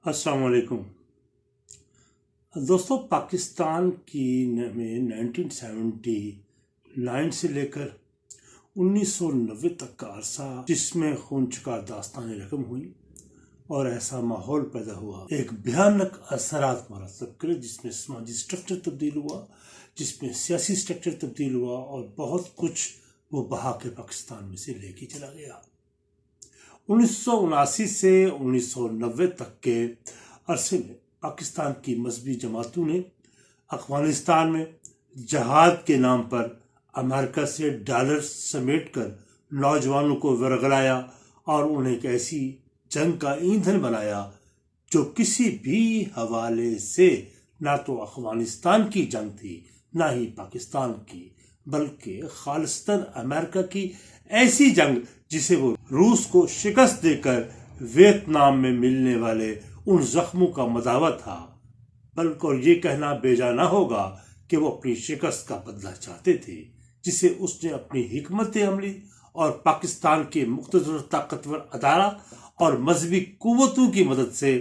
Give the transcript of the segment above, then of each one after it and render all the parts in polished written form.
السلام علیکم دوستو، پاکستان میں 1979 سے لے کر 1990 تک کا عرصہ جس میں خون چکار داستانیں رقم ہوئی اور ایسا ماحول پیدا ہوا، ایک بھیانک اثرات مرتب کرے، جس میں سماجی سٹرکچر تبدیل ہوا، جس میں سیاسی سٹرکچر تبدیل ہوا اور بہت کچھ وہ بہا کے پاکستان میں سے لے کے چلا گیا۔ 1979 سے 1990 تک کے عرصے میں پاکستان کی مذہبی جماعتوں نے افغانستان میں جہاد کے نام پر امریکہ سے ڈالر سمیٹ کر نوجوانوں کو ورغلایا اور انہیں ایک ایسی جنگ کا ایندھن بنایا جو کسی بھی حوالے سے نہ تو افغانستان کی جنگ تھی نہ ہی پاکستان کی، بلکہ خالصتاً امریکہ کی ایسی جنگ جسے وہ روس کو شکست دے کر ویتنام میں ملنے والے ان زخموں کا مداوع تھا، بلکہ یہ کہنا بیجا نہ ہوگا کہ وہ اپنی شکست کا بدلہ چاہتے تھے، جسے اس نے اپنی حکمت عملی اور پاکستان کے مقتدر طاقتور ادارہ اور مذہبی قوتوں کی مدد سے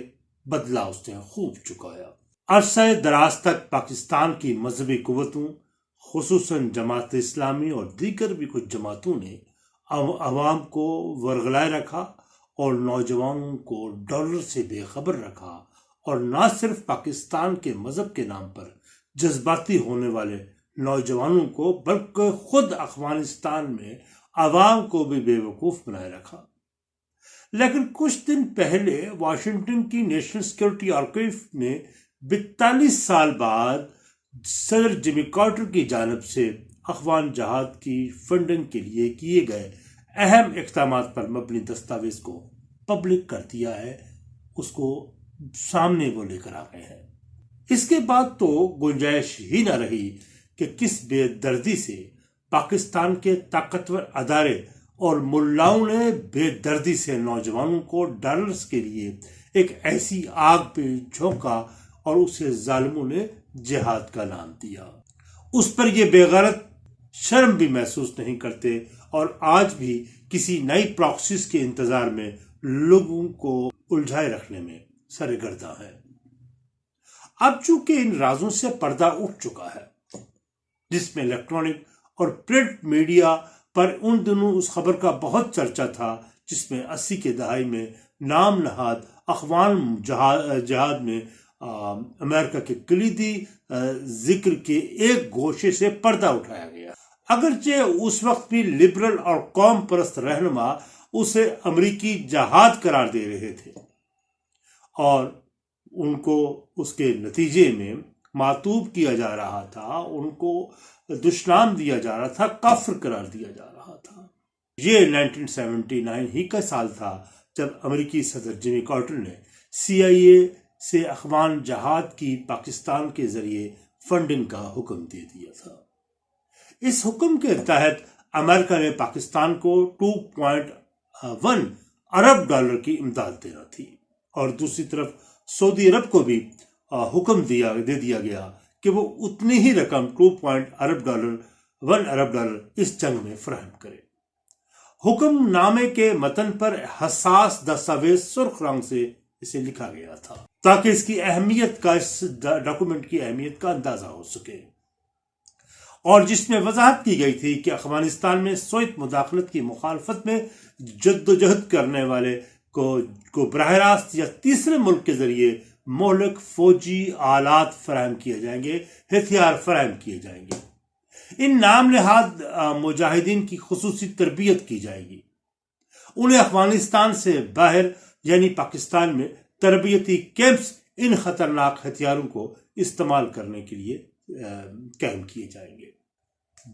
بدلہ اس نے خوب چکایا۔ عرصہ دراز تک پاکستان کی مذہبی قوتوں، خصوصاً جماعت اسلامی اور دیگر بھی کچھ جماعتوں نے عوام کو ورغلائے رکھا اور نوجوانوں کو ڈالر سے بے خبر رکھا، اور نہ صرف پاکستان کے مذہب کے نام پر جذباتی ہونے والے نوجوانوں کو بلکہ خود افغانستان میں عوام کو بھی بے وقوف بنائے رکھا۔ لیکن کچھ دن پہلے واشنگٹن کی نیشنل سیکورٹی آرکائیو نے 42 سال بعد صدر جیمی کارٹر کی جانب سے افغان جہاد کی فنڈنگ کے لیے کیے گئے اہم اقدامات پر مبنی دستاویز کو پبلک کر دیا ہے، اس کو سامنے وہ لے کر آ گئے ہیں۔ اس کے بعد تو گنجائش ہی نہ رہی کہ کس بے دردی سے پاکستان کے طاقتور ادارے اور ملاؤں نے بے دردی سے نوجوانوں کو ڈالرز کے لیے ایک ایسی آگ پہ جھونکا اور اسے ظالموں نے جہاد کا نام دیا۔ اس پر یہ بے غیرت شرم بھی محسوس نہیں کرتے اور آج بھی کسی نئی پراکسس کے انتظار میں لوگوں کو الجھائے رکھنے میں سرگرداں ہے۔ اب چونکہ ان رازوں سے پردہ اٹھ چکا ہے، جس میں الیکٹرانک اور پرنٹ میڈیا پر ان دنوں اس خبر کا بہت چرچا تھا جس میں 80 کے دہائی میں نام نہاد افغان جہاد میں امریکہ کے کلیدی ذکر کے ایک گوشے سے پردہ اٹھایا گیا۔ اگرچہ اس وقت بھی لبرل اور قوم پرست رہنما اسے امریکی جہاد قرار دے رہے تھے اور ان کو اس کے نتیجے میں معطوب کیا جا رہا تھا، ان کو دشنام دیا جا رہا تھا، کافر قرار دیا جا رہا تھا۔ یہ 1979 ہی کا سال تھا جب امریکی صدر جیمی کارٹر نے CIA سے افغان جہاد کی پاکستان کے ذریعے فنڈنگ کا حکم دے دیا تھا۔ اس حکم کے تحت امریکہ نے پاکستان کو 2.1 ارب ڈالر کی امداد دینا تھی، اور دوسری طرف سعودی عرب کو بھی حکم دے دیا گیا کہ وہ اتنی ہی رقم 1 ارب ڈالر اس جنگ میں فراہم کرے۔ حکم نامے کے متن پر حساس دستاویز سرخ رنگ سے اسے لکھا گیا تھا تاکہ اس ڈاکومنٹ کی اہمیت کا اندازہ ہو سکے، اور جس میں وضاحت کی گئی تھی کہ افغانستان میں سوویت مداخلت کی مخالفت میں جدوجہد کرنے والے کو براہ راست یا تیسرے ملک کے ذریعے مہلک فوجی آلات فراہم کیے جائیں گے، ہتھیار فراہم کیے جائیں گے۔ ان نام نہاد مجاہدین کی خصوصی تربیت کی جائے گی، انہیں افغانستان سے باہر یعنی پاکستان میں تربیتی کیمپس ان خطرناک ہتھیاروں کو استعمال کرنے کے لیے قائم کیے جائیں گے۔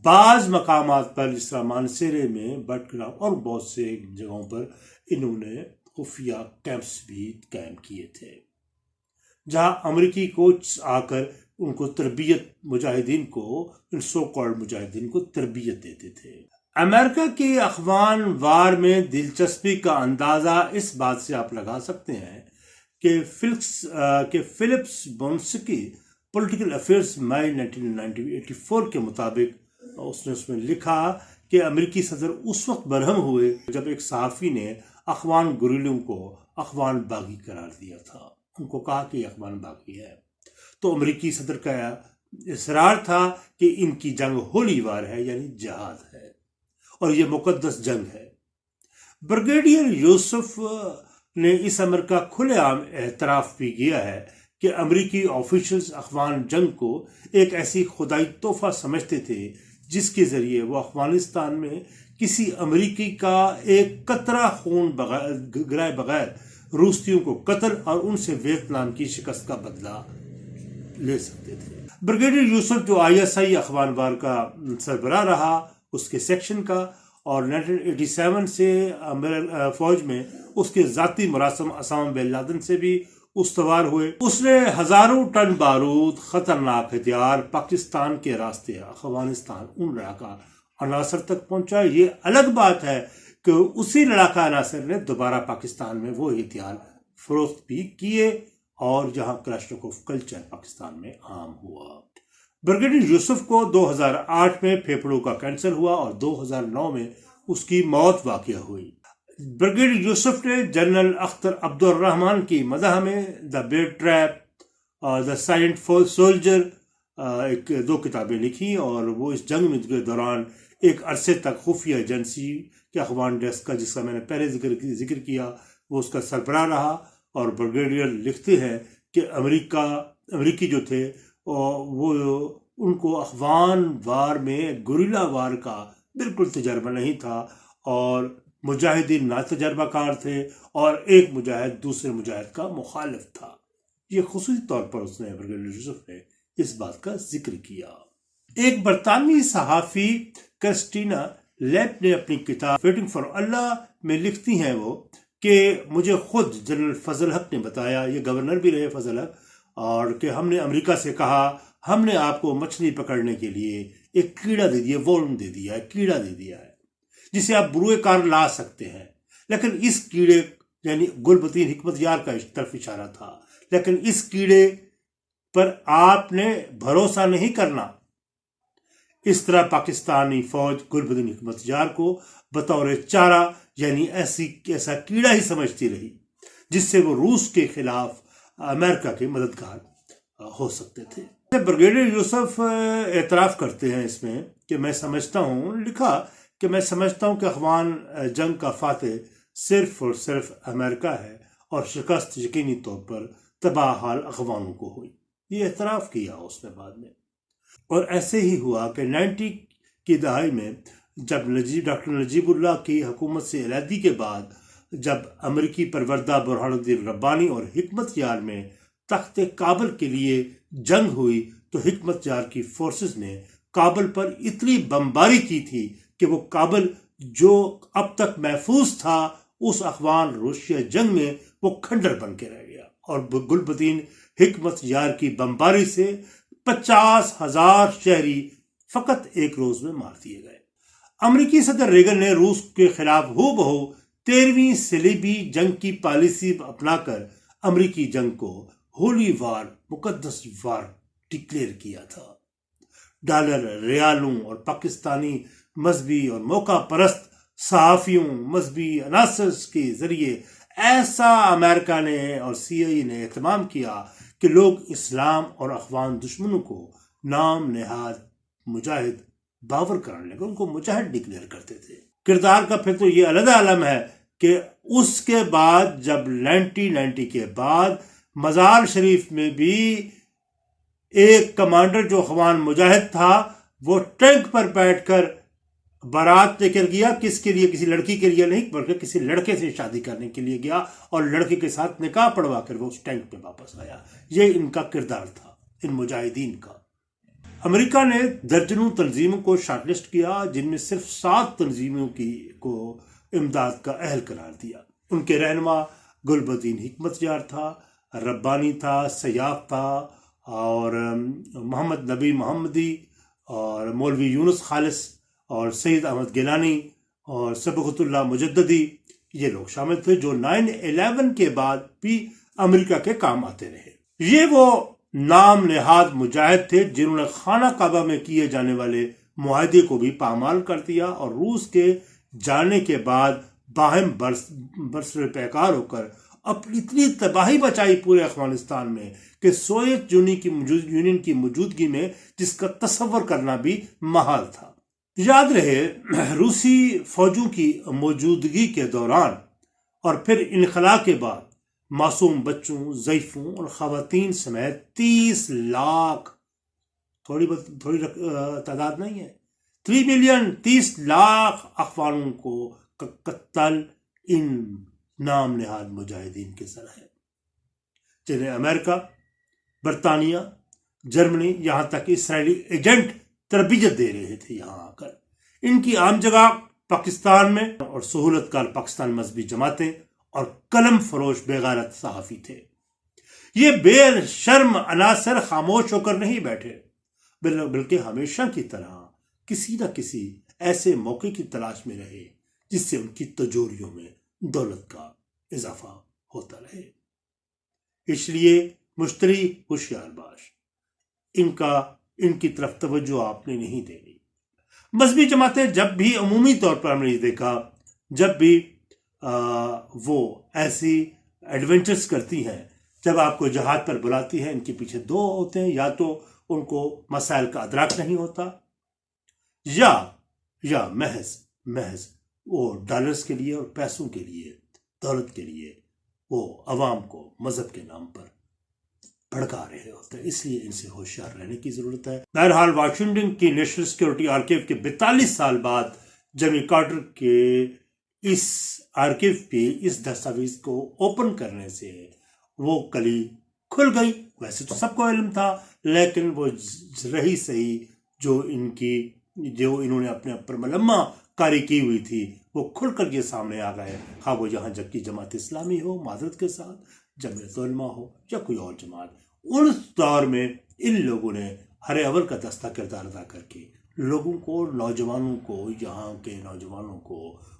بعض مقامات پر جس طرح مانسیرے میں، بٹگرام اور بہت سے جگہوں پر انہوں نے خفیہ کیمپس بھی قائم کیے تھے جہاں امریکی کوچ آ کر ان کو سو کالڈ مجاہدین کو تربیت دیتے تھے۔ امریکہ کی افغان وار میں دلچسپی کا اندازہ اس بات سے آپ لگا سکتے ہیں کہ فلپس بونسکی پولیٹیکل افیئرز مئی 1984 کے مطابق اس نے اس میں لکھا کہ امریکی صدر اس وقت برہم ہوئے جب ایک صحافی نے افغان گوریلوں کو افغان باغی قرار دیا تھا۔ ان کو کہا کہ یہ اخوان باغی ہے۔ تو امریکی صدر کا اصرار تھا کہ ان کی جنگ ہولی وار ہے، یعنی جہاد ہے، اور یہ مقدس جنگ ہے۔ بریگیڈیئر یوسف نے اس امر کا کھلے عام اعتراف بھی کیا ہے کہ امریکی آفیشلز اخوان جنگ کو ایک ایسی خدائی تحفہ سمجھتے تھے جس کے ذریعے وہ افغانستان میں کسی امریکی کا ایک قطرہ خون گرائے بغیر روسیوں کو قتل اور ان سے ویتنام کی شکست کا بدلہ لے سکتے تھے۔ بریگیڈیئر یوسف جو ISI اخوان وار کا سربراہ رہا، اس کے سیکشن کا، اور 1987 سے فوج میں اس کے ذاتی مراسم اسامہ بن لادن سے بھی استوار ہوئے۔ اس نے ہزاروں ٹن بارود، خطرناک ہتھیار پاکستان کے راستے افغانستان ان لڑاکا عناصر تک پہنچا۔ یہ الگ بات ہے کہ اسی لڑاکا عناصر نے دوبارہ پاکستان میں وہ ہتھیار فروخت بھی کیے، اور جہاں کلاشنکوف کلچر پاکستان میں عام ہوا۔ بریگیڈیئر یوسف کو 2008 میں پھیپھڑوں کا کینسر ہوا اور 2009 میں اس کی موت واقع ہوئی۔ بریگیڈیئر یوسف نے جنرل اختر عبد الرحمان کی مدح میں دا بیئر ٹریپ اور دا سائلنٹ سولجر دو کتابیں لکھی، اور وہ اس جنگ کے دوران ایک عرصے تک خفیہ ایجنسی کے اخوان ڈیسک کا، جس کا میں نے پہلے ذکر کیا، وہ اس کا سربراہ رہا۔ اور بریگیڈیئر لکھتے ہیں کہ امریکی جو تھے وہ ان کو اخوان وار میں گوریلا وار کا بالکل تجربہ نہیں تھا، اور مجاہدین ناتجربہ کار تھے، اور ایک مجاہد دوسرے مجاہد کا مخالف تھا۔ یہ خصوصی طور پر اس نے بریگیڈیئر یوسف نے اس بات کا ذکر کیا۔ ایک برطانوی صحافی کرسٹینا لیپ نے اپنی کتاب فائٹنگ فار اللہ میں لکھتی ہیں وہ کہ مجھے خود جنرل فضل حق نے بتایا، یہ گورنر بھی رہے فضل حق، اور کہ ہم نے امریکہ سے کہا ہم نے آپ کو مچھلی پکڑنے کے لیے ایک کیڑا دے دیا، ورم دے دیا ہے، کیڑا دے دیا ہے جسے آپ بروئے کار لا سکتے ہیں، لیکن اس کیڑے، یعنی گلبدین حکمت یار کا اس طرف اشارہ تھا، لیکن اس کیڑے پر آپ نے بھروسہ نہیں کرنا۔ اس طرح پاکستانی فوج گلبدین حکمت یار کو بطور چارہ، یعنی ایسا کیڑا ہی سمجھتی رہی جس سے وہ روس کے خلاف امریکہ کے مددگار ہو سکتے تھے۔ بریگیڈیئر یوسف اعتراف کرتے ہیں اس میں کہ میں سمجھتا ہوں، لکھا کہ میں سمجھتا ہوں کہ اخوان جنگ کا فاتح صرف اور صرف امریکہ ہے، اور شکست یقینی طور پر تباہ حال اخوانوں کو ہوئی۔ یہ اعتراف کیا اس نے بعد میں، اور ایسے ہی ہوا کہ 90 کی دہائی میں جب ڈاکٹر نجیب اللہ کی حکومت سے علیحدگی کے بعد جب امریکی پروردہ برہان الدین ربانی اور حکمت یار میں تخت کابل کے لیے جنگ ہوئی، تو حکمت یار کی فورسز نے کابل پر اتنی بمباری کی تھی کہ وہ کابل جو اب تک محفوظ تھا اس اخوان روسیہ جنگ میں وہ کھنڈر بن کے رہ گیا، اور گلبدین حکمت یار کی بمباری سے 50,000 شہری فقط ایک روز میں مار دیے گئے۔ امریکی صدر ریگن نے روس کے خلاف ہو بہو 13ویں صلیبی جنگ کی پالیسی اپنا کر امریکی جنگ کو ہولی وار، مقدس وار ڈکلیئر کیا تھا۔ ڈالر، ریالوں اور پاکستانی مذہبی اور موقع پرست صحافیوں، مذہبی عناصر کے ذریعے ایسا امریکہ نے اور CIA نے اہتمام کیا کہ لوگ اسلام اور اخوان دشمنوں کو نام نہاد مجاہد باور کرانے لگے، ان کو مجاہد ڈکلیئر کرتے تھے۔ کردار کا پھر تو یہ علیحدہ عالم ہے کہ اس کے بعد جب 1990 کے بعد مزار شریف میں بھی ایک کمانڈر جو اخوان مجاہد تھا وہ ٹینک پر بیٹھ کر بارات لے کر گیا، کس کے لیے؟ کسی لڑکی کے لیے نہیں، بلکہ کسی لڑکے سے شادی کرنے کے لیے گیا، اور لڑکے کے ساتھ نکاح پڑھوا کر وہ اس ٹینک پہ واپس آیا۔ یہ ان کا کردار تھا، ان مجاہدین کا۔ امریکہ نے درجنوں تنظیموں کو شارٹ لسٹ کیا، جن میں صرف 7 تنظیموں کو امداد کا اہل قرار دیا۔ ان کے رہنما گلبدین حکمت یار تھا، ربانی تھا، سیاف تھا، اور محمد نبی محمدی، اور مولوی یونس خالص، اور سید احمد گیلانی، اور صبغت اللہ مجددی۔ یہ لوگ شامل تھے جو 9/11 کے بعد بھی امریکہ کے کام آتے رہے۔ یہ وہ نام نہاد مجاہد تھے جنہوں نے خانہ کعبہ میں کیے جانے والے معاہدے کو بھی پامال کر دیا، اور روس کے جانے کے بعد باہم برسر پیکار ہو کر اپنی اتنی تباہی بچائی پورے افغانستان میں کہ سوویت یونین کی موجودگی میں جس کا تصور کرنا بھی محال تھا۔ یاد رہے روسی فوجوں کی موجودگی کے دوران اور پھر انخلا کے بعد معصوم بچوں، ضعیفوں اور خواتین سمیت 30 لاکھ، تھوڑی تعداد نہیں ہے، 3 ملین 30 لاکھ افغانوں کو قتل ان نام نہاد مجاہدین کے سر ہے، جنہیں امریکہ، برطانیہ، جرمنی، یہاں تک اسرائیلی ایجنٹ تربیت دے رہے تھے یہاں آ کر۔ ان کی عام جگہ پاکستان میں اور سہولت کار پاکستان مذہبی جماعتیں اور قلم فروش بے غیرت صحافی تھے۔ یہ بے شرم عناصر خاموش ہو کر نہیں بیٹھے، بلکہ ہمیشہ کی طرح کسی نہ کسی ایسے موقع کی تلاش میں رہے جس سے ان کی تجوریوں میں دولت کا اضافہ ہوتا رہے۔ اس لیے مشتری ہوشیار باش، ان کی طرف توجہ آپ نے نہیں دینی۔ مذہبی جماعتیں جب بھی عمومی طور پر ہم نے دیکھا، جب بھی وہ ایسی ایڈونچرز کرتی ہیں، جب آپ کو جہاد پر بلاتی ہیں، ان کے پیچھے دو ہوتے ہیں، یا تو ان کو مسائل کا ادراک نہیں ہوتا، یا محض وہ ڈالرز کے لیے اور پیسوں کے لیے، دولت کے لیے وہ عوام کو مذہب کے نام پر بھڑکا رہے ہوتے ہیں۔ اس لیے ان سے ہوشیار رہنے کی ضرورت ہے۔ بہرحال واشنگٹن کی نیشنل سیکورٹی آرکیو کے 42 سال بعد جیمی کارٹر کے اس آرکیو پہ اس دستاویز کو اوپن کرنے سے وہ کلی کھل گئی۔ ویسے تو سب کو علم تھا، لیکن وہ رہی صحیح جو انہوں نے اپنے پر ملمہ کاری کی ہوئی تھی، وہ کھل کر یہ سامنے آ گئے، خواہ وہ یہاں جب کی جماعت اسلامی ہو معذرت کے ساتھ، جمعیت علماء ہو یا کوئی اور جماعت۔ اس دور میں ان لوگوں نے ہر اول کا دستہ کردار ادا کر کے لوگوں کو، نوجوانوں کو، یہاں کے نوجوانوں کو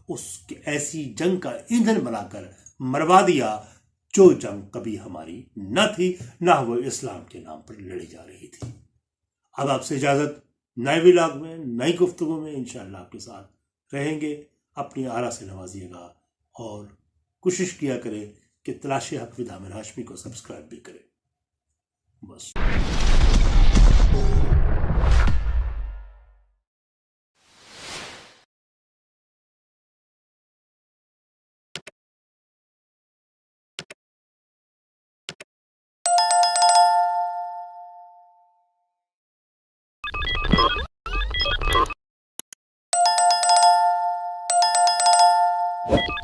اس ایسی جنگ کا ایندھن بنا کر مروا دیا جو جنگ کبھی ہماری نہ تھی، نہ وہ اسلام کے نام پر لڑی جا رہی تھی۔ اب آپ سے اجازت، نئے ولاگ میں، نئی گفتگو میں انشاءاللہ آپ کے ساتھ رہیں گے۔ اپنی آرا سے نوازیے گا اور کوشش کیا کرے کہ تلاش حق ود عامر ہاشمی کو سبسکرائب بھی کرے۔ بس